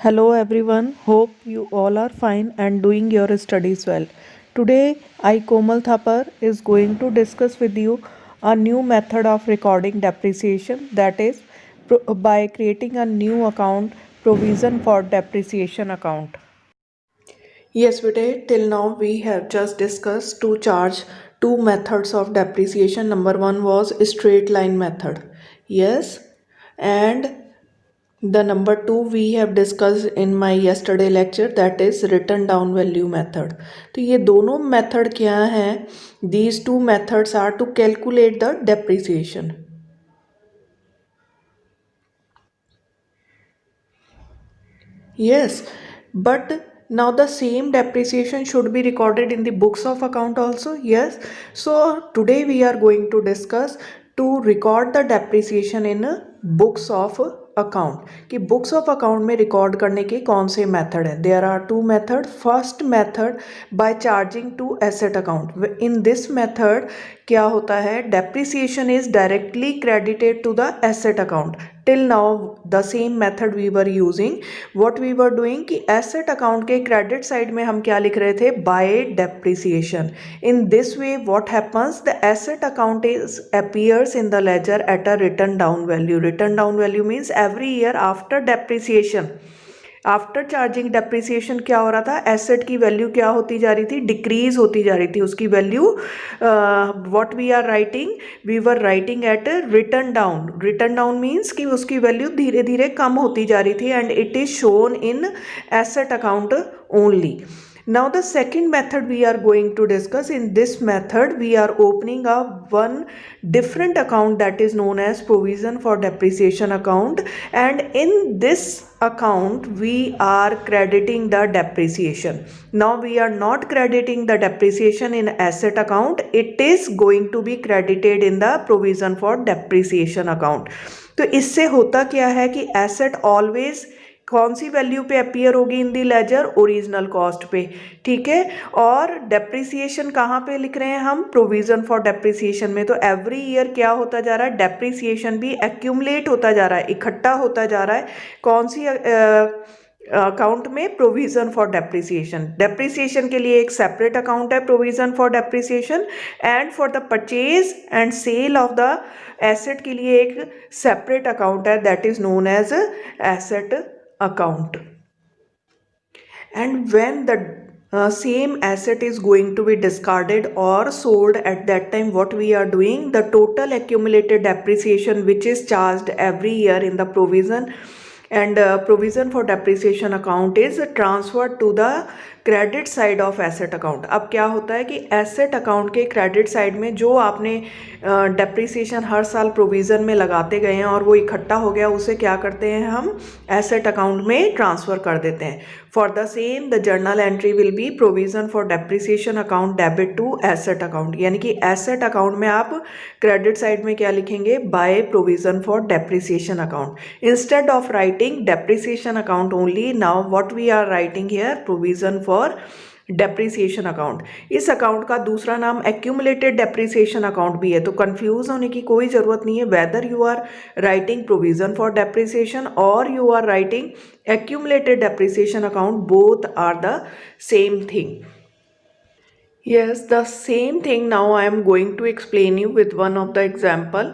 Hello everyone, hope you all are fine and doing your studies well. Today, I Komal Thapar is going to discuss with you a new method of recording depreciation, that is by creating a new account, provision for depreciation account. Yes, Vijay, till now we have just discussed to charge two methods of depreciation. Number one was straight line method. Yes, and the number two we have discussed in my yesterday lecture, that is written down value method. तो ये दोनों method क्या हैं? These two methods are to calculate the depreciation. Yes, but now the same depreciation should be recorded in the books of account also. Yes, so today we are going to discuss to record the depreciation in books of account कि books of account में record करने के कौन से method है. There are two methods. First method by charging to asset account. In this method क्या होता है, depreciation is directly credited to the asset account. Till now the same method we were using. What we were doing कि asset account के credit side में हम क्या लिख रहे थे, by depreciation. In this way what happens, the asset account is appears in the ledger at a written down value. Written down value means every year after depreciation, after charging depreciation क्या हो रहा था, asset की value क्या होती जा रही थी, डिक्रीज होती जा रही थी उसकी value. What we are writing, we were writing at return down. Return down means कि उसकी वैल्यू धीरे धीरे कम होती जा रही थी and it is shown in asset account only. Now the second method we are going to discuss. In this method we are opening up one different account that is known as provision for depreciation account, and in this account we are crediting the depreciation. Now we are not crediting the depreciation in asset account, it is going to be credited in the provision for depreciation account. तो इससे होता क्या है कि asset always कौन सी value पे appear होगी इन दी laser, original cost पे. ठीक है, और डेप्रिसिएशन कहाँ पे लिख रहे हैं हम, प्रोविजन फॉर डेप्रिसिएशन में. तो एवरी ईयर क्या होता जा रहा है, डेप्रिसिएशन भी एक्यूमुलेट होता जा रहा है, इकट्ठा होता जा रहा है. कौन सी अकाउंट में, प्रोविजन फॉर डेप्रिसिएशन. डेप्रिसिएशन के लिए एक सेपरेट अकाउंट है provision for depreciation, and for the purchase and sale of the asset के लिए एक सेपरेट अकाउंट है, that is known as asset account. And when the same asset is going to be discarded or sold, at that time what we are doing, the total accumulated depreciation which is charged every year in the provision and provision for depreciation account is transferred to the credit side of asset account. अब क्या होता है कि asset account के credit side में जो आपने depreciation हर साल प्रोविज़न में लगाते गए हैं और वो इकट्ठा हो गया, उसे क्या करते हैं हम एसेट अकाउंट में ट्रांसफ़र कर देते हैं. For the same the journal entry will be provision for depreciation account debit to asset account. यानी कि एसेट अकाउंट में आप क्रेडिट साइड में क्या लिखेंगे, बाय provision for depreciation account. Instead of writing depreciation account only, now what we are writing here, provision for depreciation account. इस account का दूसरा नाम एक्यूमुलेटेड डेप्रिसिएशन अकाउंट भी है. तो कंफ्यूज होने की कोई ज़रूरत नहीं है, whether you are writing provision for depreciation और you are writing accumulated depreciation account, both are the same thing. Yes, the same thing now I am going to explain you with one of the example.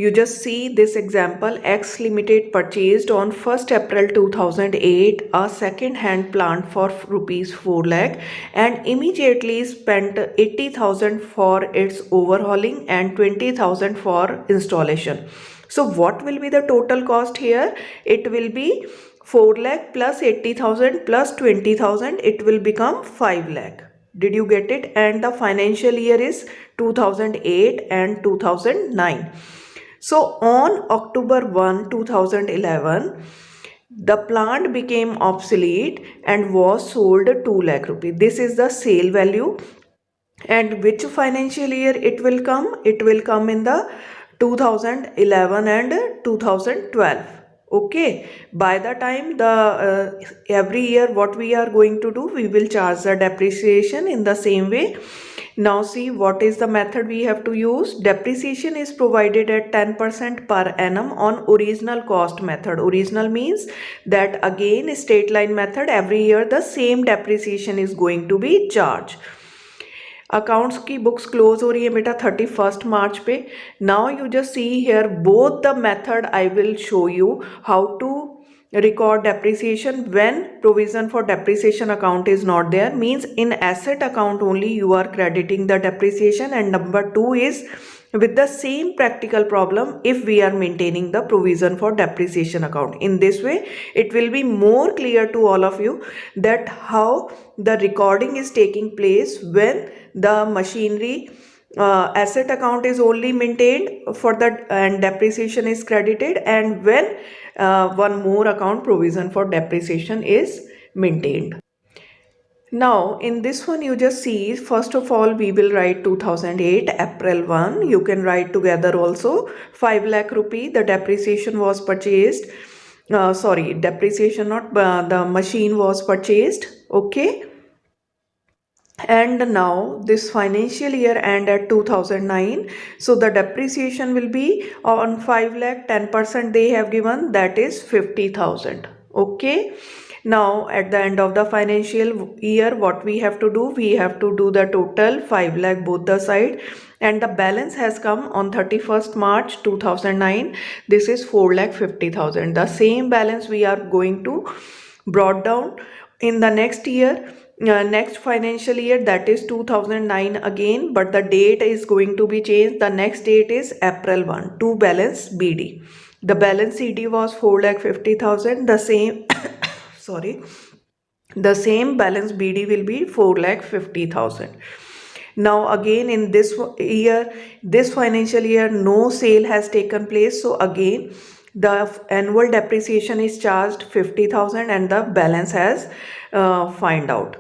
You just see this example. X Limited purchased on 1st April 2008 a second hand plant for rupees 4 lakh and immediately spent 80,000 for its overhauling and 20,000 for installation. So what will be the total cost here? It will be 4 lakh plus 80,000 plus 20,000. It will become 5 lakh. Did you get it? And the financial year is 2008 and 2009. So on October 1, 2011, the plant became obsolete and was sold 2 lakh rupees. This is the sale value. And which financial year it will come? It will come in the 2011 and 2012. Okay, by the time the every year what we are going to do, we will charge the depreciation in the same way. Now see what is the method we have to use. Depreciation is provided at 10% per annum on original cost method. Original means that again straight line method, every year the same depreciation is going to be charged. Accounts की books close हो रही है बेटा 31 मार्च पे. Now you just see here both the method I will show you how to record depreciation when provision for depreciation account is not there. Means in asset account only you are crediting the depreciation, and number 2 is with the same practical problem if we are maintaining the provision for depreciation account. In this way it will be more clear to all of you that how the recording is taking place when the machinery asset account is only maintained for that and depreciation is credited, and when one more account provision for depreciation is maintained. Now in this one you just see, first of all we will write 2008 April 1. You can write together also. 5 lakh rupee the depreciation was purchased. Sorry, depreciation not, the machine was purchased. Okay. And now this financial year end at 2009, so the depreciation will be on 5 lakh, 10% they have given, that is 50,000. Okay, now at the end of the financial year what we have to do, we have to do the total 5 lakh both the side, and the balance has come on 31st March 2009, this is 4 lakh 50,000. The same balance we are going to brought down in the next year, next financial year, that is 2009 again, but the date is going to be changed. The next date is April 1 to balance BD. The balance CD was 4,50,000. The same sorry, the same balance BD will be 4,50,000. Now again in this year, this financial year, no sale has taken place, so again the annual depreciation is charged 50,000 and the balance has find out.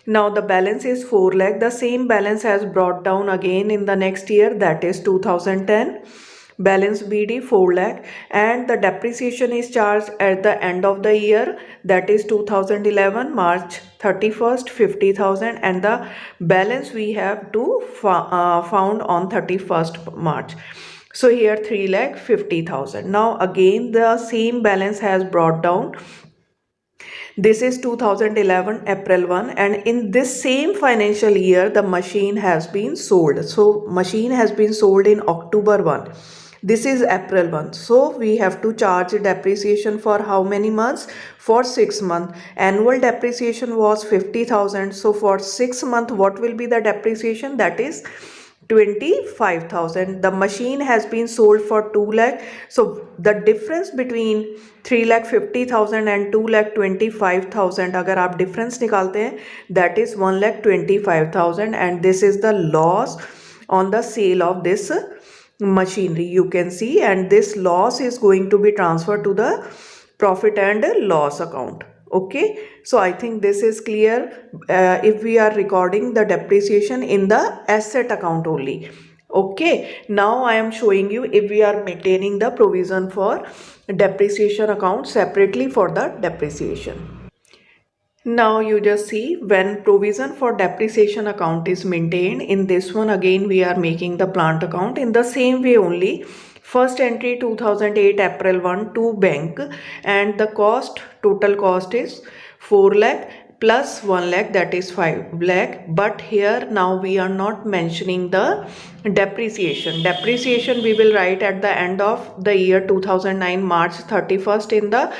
Now the balance is 4 lakh. The same balance has brought down again in the next year, that is 2010. Balance BD 4 lakh, and the depreciation is charged at the end of the year, that is 2011 March 31st 50,000, and the balance we have to found on 31st March. So here 3,50,000. Now again the same balance has brought down. This is 2011 April 1, and in this same financial year the machine has been sold. So machine has been sold in October 1. This is April 1. So we have to charge depreciation for how many months? For 6 months. Annual depreciation was 50,000. So for 6 months what will be the depreciation? That is 25,000. The machine has been sold for 2 lakh. So the difference between 3,50,000 and 2,25,000, अगर आप difference निकालते हैं, that is 1,25,000, and this is the loss on the sale of this machinery, you can see, and this loss is going to be transferred to the profit and loss account. Okay, so I think this is clear. If we are recording the depreciation in the asset account only. Okay, now I am showing you if we are maintaining the provision for depreciation account separately for the depreciation. Now you just see when provision for depreciation account is maintained, in this one again we are making the plant account in the same way only. First entry 2008 April 1 to bank, and the cost, total cost is 4 lakh plus 1 lakh, that is 5 lakh. But here now we are not mentioning the depreciation. Depreciation we will write at the end of the year 2009 March 31st in the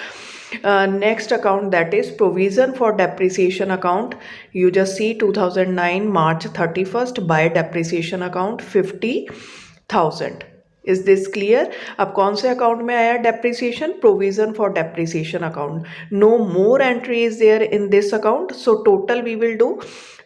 next account, that is provision for depreciation account. You just see 2009 March 31st by depreciation account 50,000. Is this clear? अब कौन से account में आया depreciation? Provision for depreciation account. No more entry is there in this account. So total we will do,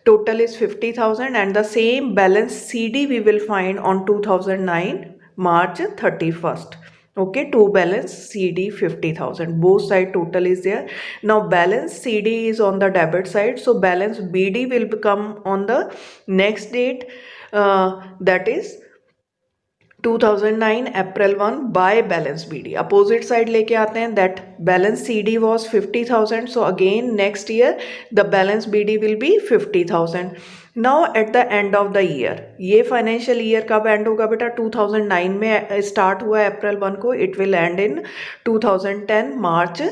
total is 50,000, and the same balance CD we will find on 2009 March 31st. Okay, to balance CD 50,000, both side total is there. Now balance CD is on the debit side, so balance BD will become on the next date, that is 2009 April 1 by balance BD. Opposite side लेके आते हैं, that balance CD was 50,000. So again next year the balance BD will be 50,000. Now at the end of the year, ये financial year कब and होगा बेटा? 2009 में start हुआ अप्रैल 1 को, it will and in 2010 March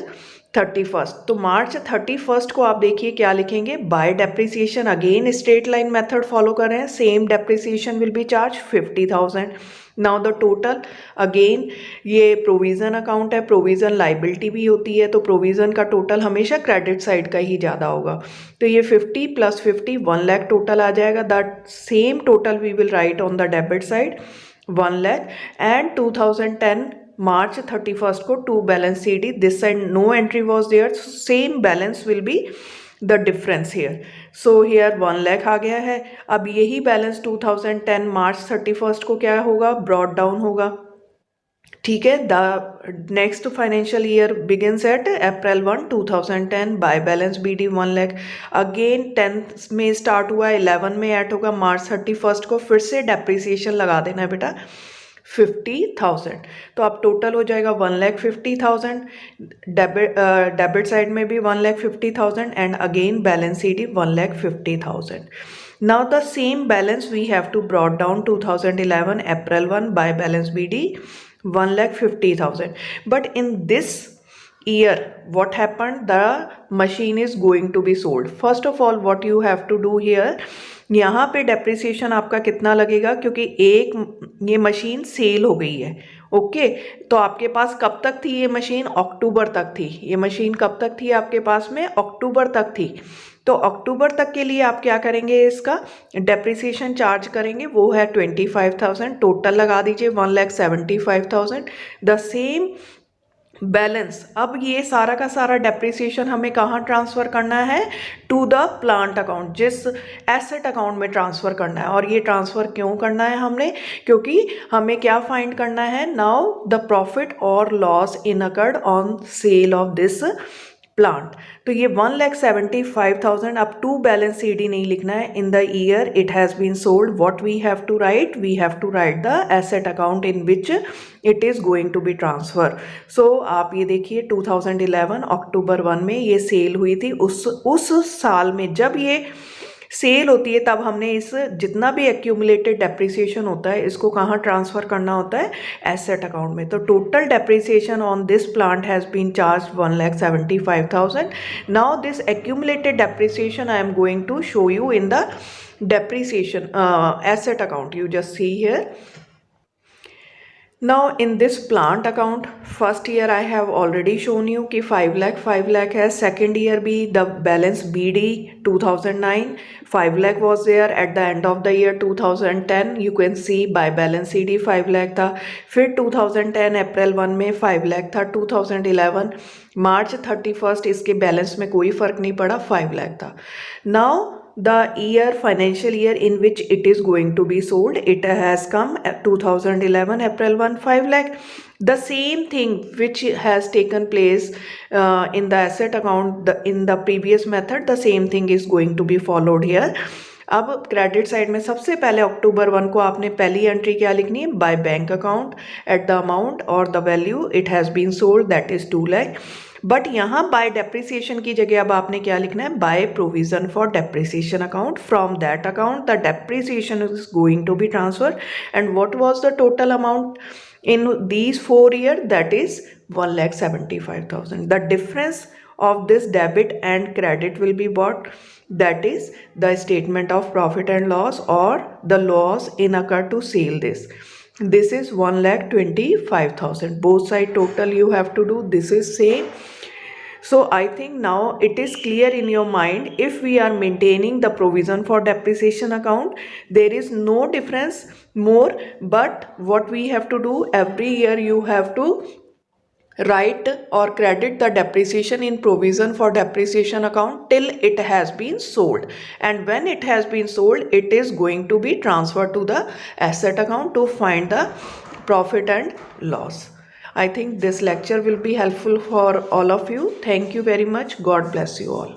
31st. तो मार्च 31st को आप देखिए क्या लिखेंगे, bye depreciation. Again straight line method follow कर रहे हैं, same depreciation will be charge 50,000. Now the total, again ये प्रोविज़न अकाउंट है, प्रोविज़न लाइबिलिटी भी होती है, तो प्रोविज़न का टोटल हमेशा क्रेडिट साइड का ही ज़्यादा होगा. तो ये 50 + 50 1 लाख टोटल आ जाएगा. That same total we will write on the debit side 1 lakh. And 2010 March 31st को to balance CD, this side no entry was there, so same balance will be the difference here. So here 1 lakh आ गया है. अब यही balance 2010 March 31st को क्या होगा, brought down होगा. ठीक है, the next financial year begins at April 1 2010 by balance BD 1 lakh. Again 10th में स्टार्ट हुआ, 11 में ऐड होगा, मार्च 31st को फिर से डेप्रिसिएशन लगा देना है बेटा 50,000. तो अब टोटल हो जाएगा 1,50,000. डेबिट साइड में भी 1,50,000 and again balance CD 1,50,000. Now the same balance we have to brought down 2011 April 1 by balance BD 1,50,000. But in this year what happened, the machine is going to be sold. First of all what you have to do here, यहाँ पे depreciation आपका कितना लगेगा, क्योंकि एक ये machine cell हो गई है. ओके तो आपके पास कब तक थी ये मशीन? अक्टूबर तक थी. ये मशीन कब तक थी आपके पास में? अक्टूबर तक थी. तो अक्टूबर तक के लिए आप क्या करेंगे, इसका डेप्रिसिएशन चार्ज करेंगे, वो है 25,000. टोटल लगा दीजिए 1,75,000. द सेम बैलेंस, अब ये सारा का सारा डेप्रिसिएशन हमें कहाँ ट्रांसफ़र करना है? टू द प्लांट अकाउंट, जिस एसेट अकाउंट में ट्रांसफ़र करना है. और ये ट्रांसफ़र क्यों करना है हमने? क्योंकि हमें क्या फाइंड करना है? नाउ द प्रॉफिट और loss incurred on sale of this plant. तो ये 1,75,000. अब टू बैलेंस CD नहीं लिखना है. In the year it has been sold, what we have to write? We have to write the asset account in which it is going to be transfer. So आप ये देखिए 2011 अक्टूबर 1 में ये cell हुई थी. उस साल में जब ये सेल होती है तब हमने इस जितना भी एक्यूमुलेटेड डेप्रिसिएशन होता है इसको कहाँ ट्रांसफ़र करना होता है? एसेट अकाउंट में. तो total depreciation on this plant has been charge 1,75,000. Now this accumulated depreciation I am going to show you in the depreciation asset account. You just see here. Now in this plant account, first year I have already shown you कि 5 lakh है. second year भी the balance BD 2009 5 lakh was there. at the end of the year 2010 you can see by balance CD 5 lakh था. फिर 2010 अप्रैल 1 में 5 lakh था. 2011 मार्च 31st इसके balance में कोई फ़र्क नहीं पड़ा, 5 lakh था. Now the year, financial year in which it is going to be sold, it has come at 2011 April 1 5 lakh. The same thing which has taken place in the asset account in the previous method, the same thing is going to be followed here. अब credit side में सबसे पहले अक्टूबर 1 को आपने पहली entry क्या लिखनी है? By bank account at the amount और the value it has been sold, that is 2 lakh. But यहाँ बाय डेप्रिसिएशन की जगह अब आपने क्या लिखना है? By provision for depreciation account. From that account the depreciation is going to be transfer. And what was the total amount in these 4 years? That is 1,75,000. the difference of this debit and credit will be what? That is the statement of profit and loss or the loss incurred to sell this. This is 1,25,000. both side total you have to do. This is same. So I think now it is clear in your mind, if we are maintaining the provision for depreciation account, there is no difference more. But what we have to do, every year you have to write or credit the depreciation in provision for depreciation account till it has been sold. And when it has been sold, it is going to be transferred to the asset account to find the profit and loss. I think this lecture will be helpful for all of you. Thank you very much. God bless you all.